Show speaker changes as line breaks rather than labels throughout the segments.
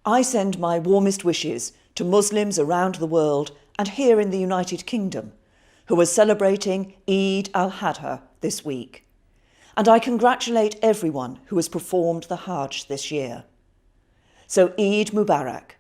I send my warmest wishes to Muslims around the world and here in the United Kingdom who are celebrating Eid al-Adha this week. And I congratulate everyone who has performed the Hajj this year. So Eid Mubarak.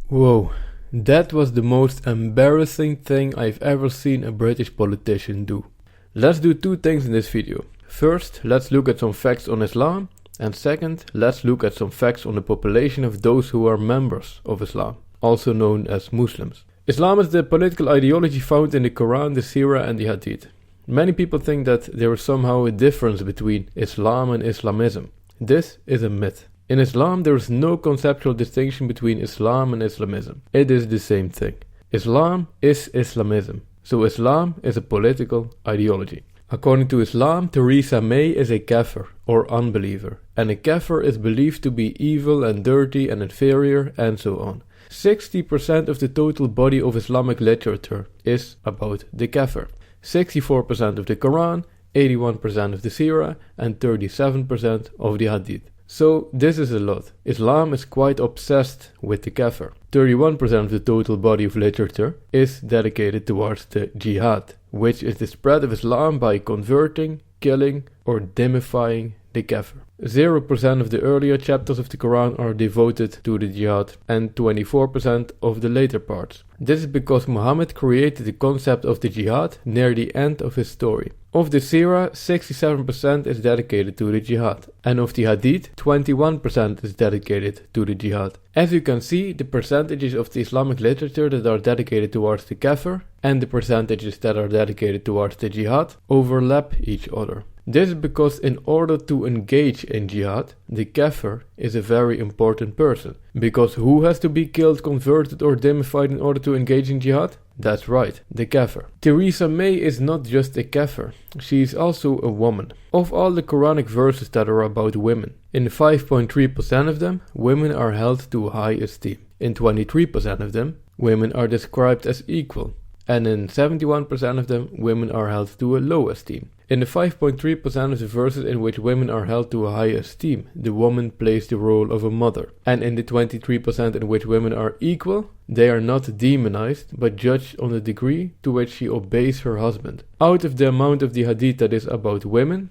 Whoa, that was the most embarrassing thing I've ever seen a British politician do. Let's do two things in this video. First, let's look at some facts on Islam. And second, let's look at some facts on the population of those who are members of Islam, also known as Muslims. Islam is the political ideology found in the Quran, the Sirah and the Hadith. Many people think that there is somehow a difference between Islam and Islamism. This is a myth. In Islam, there is no conceptual distinction between Islam and Islamism. It is the same thing. Islam is Islamism. So Islam is a political ideology. According to Islam, Theresa May is a kafir or unbeliever. And a kafir is believed to be evil and dirty and inferior and so on. 60% of the total body of Islamic literature is about the kafir. 64% of the Quran, 81% of the Sirah, and 37% of the Hadith. So this is a lot. Islam is quite obsessed with the kafir. 31% of the total body of literature is dedicated towards the jihad, which is the spread of Islam by converting, killing, or demifying the kafir. 0% of the earlier chapters of the Quran are devoted to the jihad and 24% of the later parts. This is because Muhammad created the concept of the jihad near the end of his story. Of the Sirah, 67% is dedicated to the jihad, and of the Hadith, 21% is dedicated to the jihad. As you can see, the percentages of the Islamic literature that are dedicated towards the kafir and the percentages that are dedicated towards the jihad overlap each other. This is because in order to engage in jihad, the kafir is a very important person. Because who has to be killed, converted or demified in order to engage in jihad? That's right, the kafir. Theresa May is not just a kafir, she is also a woman. Of all the Quranic verses that are about women, in 5.3% of them, women are held to high esteem. In 23% of them, women are described as equal. And in 71% of them, women are held to a low esteem. In the 5.3% of the verses in which women are held to a high esteem, the woman plays the role of a mother. And in the 23% in which women are equal, they are not demonized, but judged on the degree to which she obeys her husband. Out of the amount of the hadith that is about women,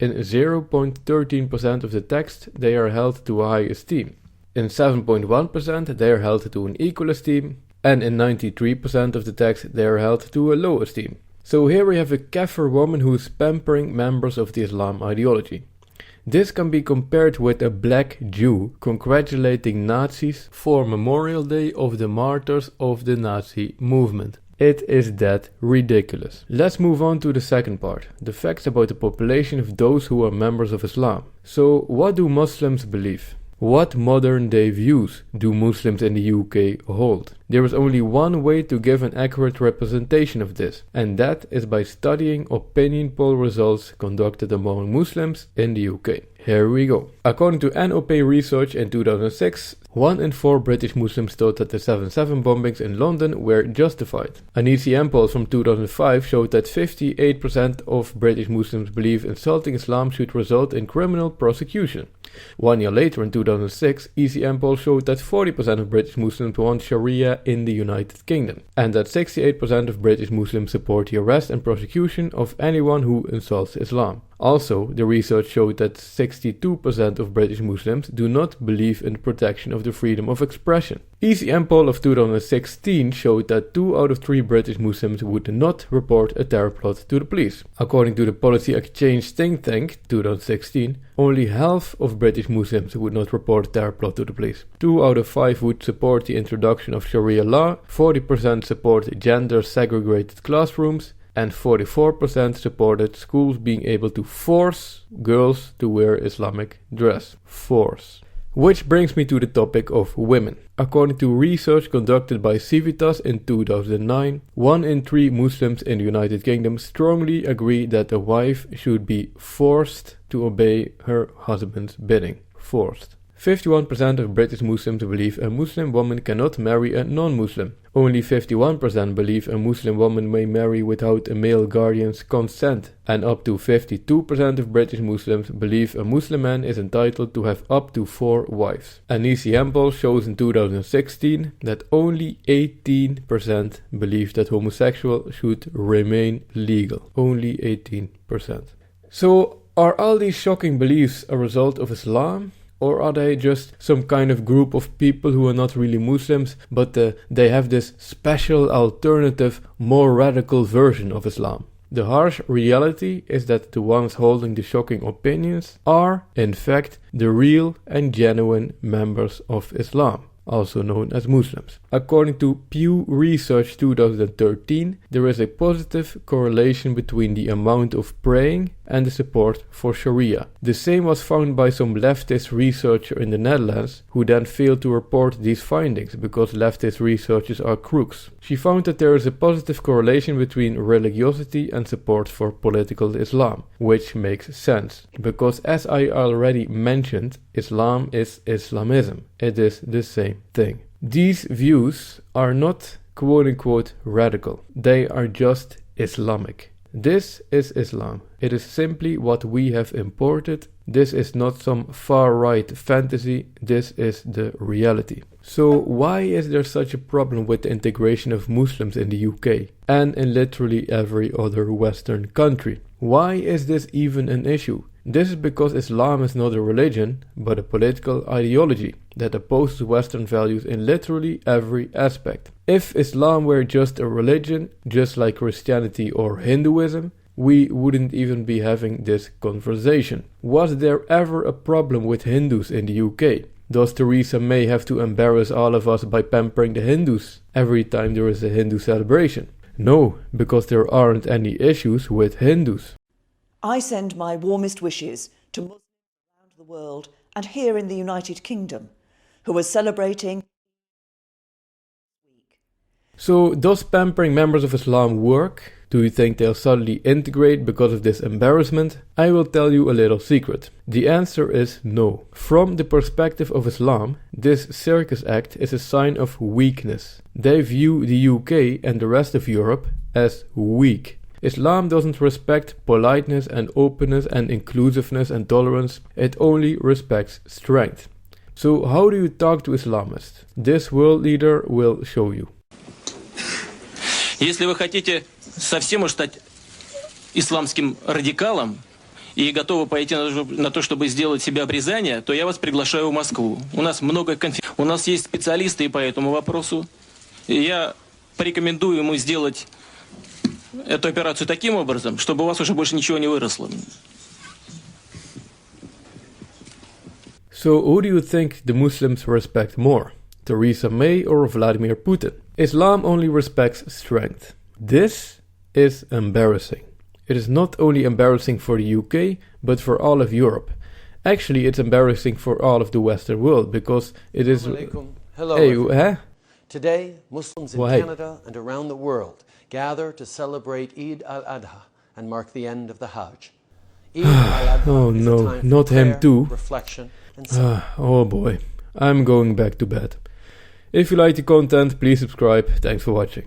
in 0.13% of the text, they are held to a high esteem. In 7.1%, they are held to an equal esteem. And in 93% of the text, they are held to a low esteem. So here we have a kafir woman who is pampering members of the Islam ideology. This can be compared with a black Jew congratulating Nazis for Memorial Day of the martyrs of the Nazi movement. It is that ridiculous. Let's move on to the second part, the facts about the population of those who are members of Islam. So what do Muslims believe? What modern day views do Muslims in the UK hold? There is only one way to give an accurate representation of this, and that is by studying opinion poll results conducted among Muslims in the UK. Here we go. According to NOP research in 2006, 1 in 4 British Muslims thought that the 7/7 bombings in London were justified. An ECM poll from 2005 showed that 58% of British Muslims believe insulting Islam should result in criminal prosecution. 1 year later, in 2006, ECM poll showed that 40% of British Muslims want Sharia in the United Kingdom, and that 68% of British Muslims support the arrest and prosecution of anyone who insults Islam. Also, the research showed that 62% of British Muslims do not believe in the protection of the freedom of expression. ECM poll of 2016 showed that 2 out of 3 British Muslims would not report a terror plot to the police. According to the Policy Exchange think tank 2016, only half of British Muslims would not report a terror plot to the police. 2 out of 5 would support the introduction of Sharia law, 40% support gender-segregated classrooms, and 44% supported schools being able to force girls to wear Islamic dress. Force. Which brings me to the topic of women. According to research conducted by Civitas in 2009, 1 in 3 Muslims in the United Kingdom strongly agree that a wife should be forced to obey her husband's bidding. Forced. 51% of British Muslims believe a Muslim woman cannot marry a non-Muslim. Only 51% believe a Muslim woman may marry without a male guardian's consent. And up to 52% of British Muslims believe a Muslim man is entitled to have up to 4 wives. An ECM poll shows in 2016 that only 18% believe that homosexual should remain legal. Only 18%. So, are all these shocking beliefs a result of Islam? Or are they just some kind of group of people who are not really Muslims, but they have this special alternative, more radical version of Islam? The harsh reality is that the ones holding the shocking opinions are, in fact, the real and genuine members of Islam, also known as Muslims. According to Pew Research 2013, there is a positive correlation between the amount of praying and the support for Sharia. The same was found by some leftist researcher in the Netherlands, who then failed to report these findings because leftist researchers are crooks. She found that there is a positive correlation between religiosity and support for political Islam, which makes sense, because as I already mentioned, Islam is Islamism. It is the same thing. These views are not quote-unquote radical. They are just Islamic. This is Islam. It is simply what we have imported. This is not some far-right fantasy. This is the reality. So why is there such a problem with the integration of Muslims in the UK and in literally every other Western country? Why is this even an issue? This is because Islam is not a religion, but a political ideology that opposes Western values in literally every aspect. If Islam were just a religion, just like Christianity or Hinduism, we wouldn't even be having this conversation. Was there ever a problem with Hindus in the UK? Does Theresa May have to embarrass all of us by pampering the Hindus every time there is a Hindu celebration? No, because there aren't any issues with Hindus.
I send my warmest wishes to Muslims around the world and here in the United Kingdom who are celebrating.
So, does pampering members of Islam work? Do you think they'll suddenly integrate because of this embarrassment? I will tell you a little secret. The answer is no. From the perspective of Islam, this circus act is a sign of weakness. They view the UK and the rest of Europe as weak. Islam doesn't respect politeness and openness and inclusiveness and tolerance. It only respects strength. So how do you talk to Islamists? This world leader will show you.
Если вы хотите совсем уж стать исламским радикалом и готовы пойти на то, чтобы сделать себе обрезание, то я вас приглашаю в Москву. У нас много конференций, у нас есть специалисты и по этому вопросу. И я порекомендую ему сделать эту операцию таким образом, чтобы у вас уже больше ничего не выросло.
So who do you think the Muslims respect more? Theresa May or Vladimir Putin? Islam only respects strength. This is embarrassing. It is not only embarrassing for the UK, but for all of Europe. Actually, it's embarrassing for all of the Western world, because it is...
Hello.
Hey,
Today, Muslims in Canada and around the world gather to celebrate Eid al-Adha and mark the end of the Hajj. Eid al-Adha
Oh
is
no,
a time for
not him
prayer,
too.
reflection, and
Oh boy, I'm going back to bed. If you like the content, please subscribe. Thanks for watching.